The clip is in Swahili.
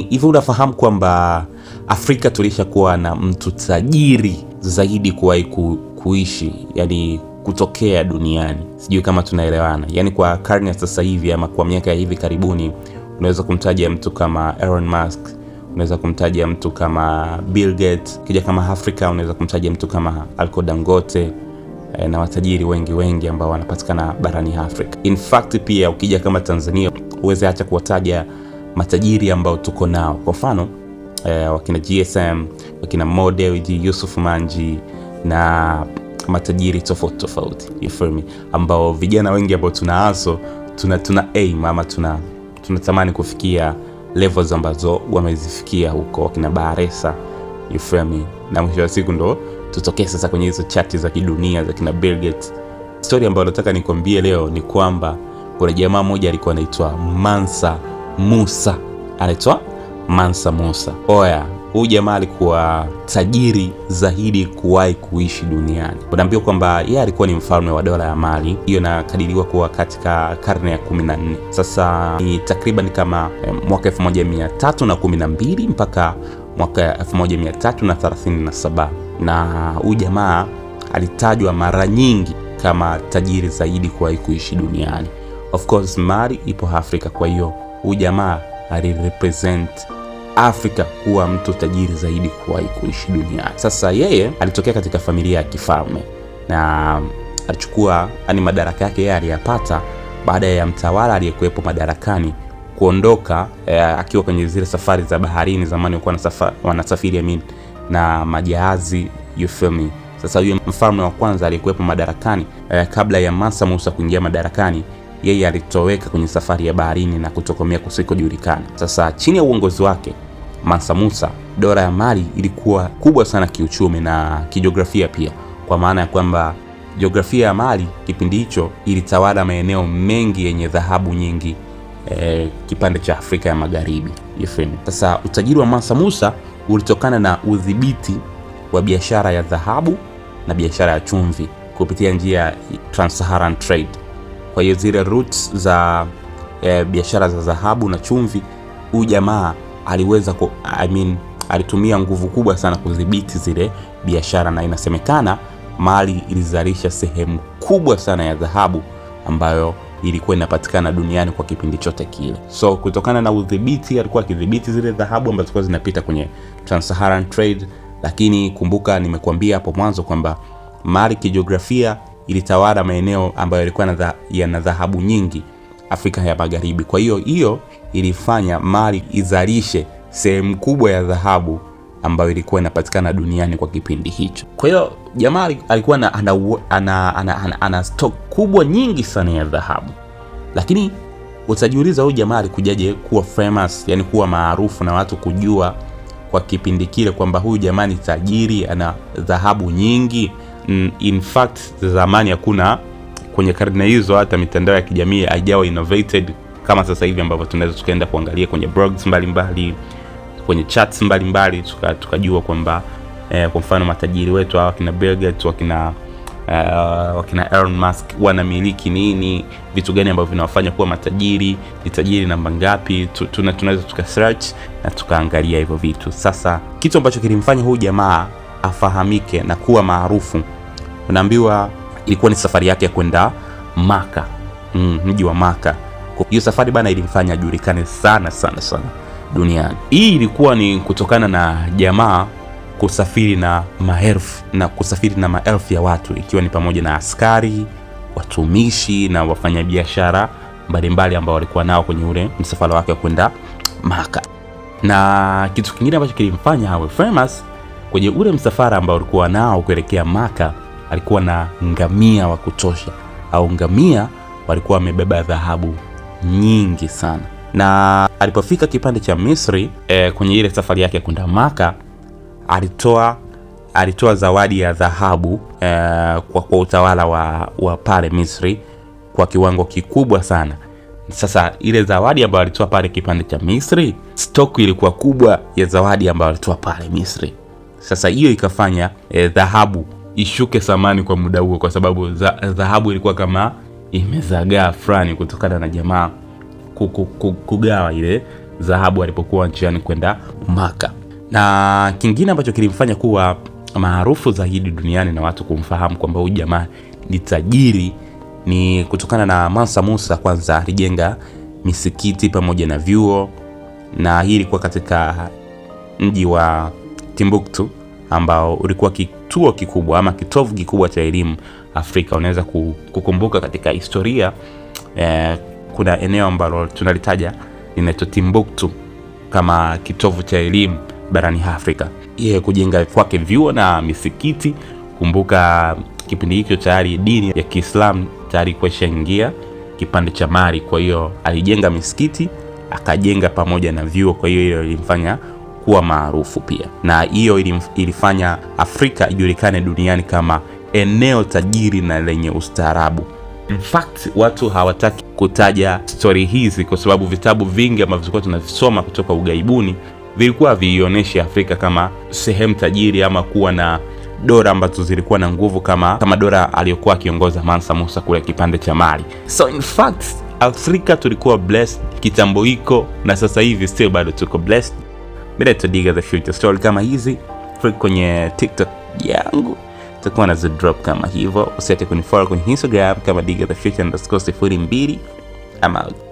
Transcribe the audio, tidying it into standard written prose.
Hivi unafahamu kwamba Afrika tulishakuwa na mtu tajiri zaidi kuwahi kuishi, yani kutokea duniani? Sijui kama tunaelewana. Yani kwa karne sasa hivi ama kwa miaka ya hivi karibuni, unaweza kumtaja mtu kama Elon Musk, unaweza kumtaja mtu kama Bill Gates. Kija kama Afrika unaweza kumtaja mtu kama Aliko Dangote na watajiri wengi ambao wanapatikana barani Afrika. In fact pia ukija kama Tanzania uweze acha kuwataja matajiri ambao tuko nao. Kwa mfano wakina GSM, wakina Mo Dewji, Yusuf Manji na matajiri tofauti, you feel me, ambao vijana wengi ambao tuna aim ama tunatamani kufikia levels ambazo wamezifikia huko, wakina Baresa, you feel me, na mwisho wa siku ndo tutokee sasa kwenye hizo chati za kidunia za kina Bill Gates. Story ambayo nataka nikwambie leo ni kwamba kuna jamaa mmoja alikuwa anaitwa Mansa Musa. Oya, huyu jamaa alikuwa tajiri zaidi kuwahi kuishi duniani. Unaambiwa kwamba yeye alikuwa ni mfalme wa dola ya Mali. Hiyo inakadiriwa kuwa katika karne ya 14. Sasa ni takriban kama mwaka 1312 mpaka mwaka 1337. Na huyu jamaa alitajwa mara nyingi kama tajiri zaidi kuwahi kuishi duniani. Of course Mali ipo Afrika, kwa hiyo huyu jamaa alirepresent Afrika kuwa mtu tajiri zaidi kuwahi kuishi duniani. Sasa yeye alitokea katika familia ya kifalme na alichukua madaraka yake yeye aliyapata baada ya mtawala aliyekuwepo madarakani kuondoka, akiwa kwenye zile safari za baharini. Zamani walikuwa wanasafiri na majahazi, you feel me. Sasa huyo mfalme wa kwanza aliyekuwepo madarakani kabla ya Mansa Musa kuingia madarakani, yeye alitoweka kwenye safari ya baharini na kutokomea kusikojulikana. Sasa chini ya uongozi wake Mansa Musa, dola ya Mali ilikuwa kubwa sana kiuchumi na kijiografia pia, kwa maana ya kwamba jiografia ya Mali kipindi hicho ilitawala maeneo mengi yenye dhahabu nyingi, kipande cha Afrika ya Magharibi, you feel me. Sasa utajiri wa Mansa Musa ulitokana na udhibiti wa biashara ya dhahabu na biashara ya chumvi kupitia njia ya Trans-Saharan trade. Kwa hiyo zile routes za biashara za dhahabu na chumvi, huyu jamaa aliweza alitumia nguvu kubwa sana kudhibiti zile biashara, na inasemekana Mali ilizalisha sehemu kubwa sana ya dhahabu ambayo ilikuwa inapatikana duniani kwa kipindi chote kile. So kutokana na udhibiti, alikuwa akidhibiti zile dhahabu ambazo zilikuwa zinapita kwenye Trans-Saharan trade. Lakini kumbuka nimekuambia hapo mwanzo kwamba Mali kijiografia ilitawala maeneo ambayo yalikuwa yana dhahabu nyingi Afrika ya Magharibi. Kwa hiyo ilifanya Mali izalishe sehemu kubwa ya dhahabu ambayo ilikuwa inapatikana duniani kwa kipindi hicho. Kwa hiyo jamaa alikuwa ana stock kubwa nyingi sana ya dhahabu. Lakini utajiuliza huyu jamaa alikujaje kuwa famous, yani kuwa maarufu na watu kujua kwa kipindi kile kwamba huyu jamaa ni tajiri, ana dhahabu nyingi? In fact zamani hakuna, kwenye karne hizo hata mitandao ya kijamii haijawa innovated kama sasa hivi ambavyo tunaweza tukaenda kuangalia kwenye blogs mbalimbali, kwenye chats mbalimbali tukajua kwamba kwa mfano matajiri wetu hawa kina Bill Gates, wakina Elon Musk wanamiliki nini, vitu gani ambavyo vinawafanya kuwa matajiri, ni tajiri namba ngapi. Tunaweza tukasearch na tukaangalia hivyo vitu. Sasa kitu ambacho kilimfanya huyu jamaa afahamike na kuwa maarufu, unaambiwa ilikuwa ni safari yake ya kwenda Maka, mji wa Maka. Hiyo safari bana ilimfanya ajulikane sana duniani. Hii ilikuwa ni kutokana na jamaa kusafiri na maelfu ya watu, ikiwa ni pamoja na askari, watumishi na wafanyabiashara mbalimbali ambao walikuwa nao kwenye ule msafara wake kwenda Maka. Na kitu kingine ambacho kilimfanya awe famous kwenye ule msafara ambao walikuwa nao kuelekea Maka, alikuwa na ngamia wa kutosha, au ngamia walikuwa wamebeba dhahabu nyingi sana. Na alipofika kipande cha Misri kwenye ile safari yake kwenda Maka, alitoa zawadi ya dhahabu kwa utawala wa pale Misri kwa kiwango kikubwa sana. Sasa ile zawadi ambayo alitoa pale kipande cha Misri, stock ilikuwa kubwa ya zawadi ambayo alitoa pale Misri. Sasa hiyo ikafanya dhahabu ishuke thamani kwa muda huo, kwa sababu dhahabu ilikuwa kama imezagaa fulani kutokana na jamaa kugawa ile dhahabu alipokuwa njiani kwenda Maka. Na kingine ambacho kilimfanya kuwa maarufu zaidi duniani na watu kumfahamu kwamba huyu jamaa ni tajiri ni kutokana na Mansa Musa. Kwanza alijenga misikiti pamoja na vyuo, na hii ilikuwa katika mji wa Timbuktu ambao ulikuwa kituo kikubwa ama kitovu kikubwa cha elimu Afrika. Unaweza kukumbuka katika historia kuna eneo ambalo tunalitaja linaitwa Timbuktu kama kitovu cha elimu barani Afrika. Yeye kujenga kwake vyuo na misikiti, kumbuka kipindi hicho tayari dini ya Kiislamu tayari kuishaingia kipande cha Mali. Kwa hiyo alijenga misikiti, akajenga pamoja na vyuo. Kwa hiyo ilimfanya kuwa maarufu pia, na hiyo ilifanya Afrika ijulikane duniani kama eneo tajiri na lenye ustaarabu. In fact, watu hawataki kutaja story hizi kwa sababu vitabu vingi ambavyo tulikuwa tunavisoma kutoka ugaibuni vilikuwa vionyesha Afrika kama sehemu tajiri ama kuwa na dola ambazo zilikuwa na nguvu kama dola aliyokuwa akiongoza Mansa Musa kule kipande cha Mali. So in fact, Afrika tulikuwa blessed kitambo hiko, na sasa hivi still bado tuko blessed. Bila Diga the Future story kama hizi kwenye TikTok yangu tutakuwa na drop kama hivyo. Usiache kunifollow kwenye Instagram kama Diga the Future _02. I'm out.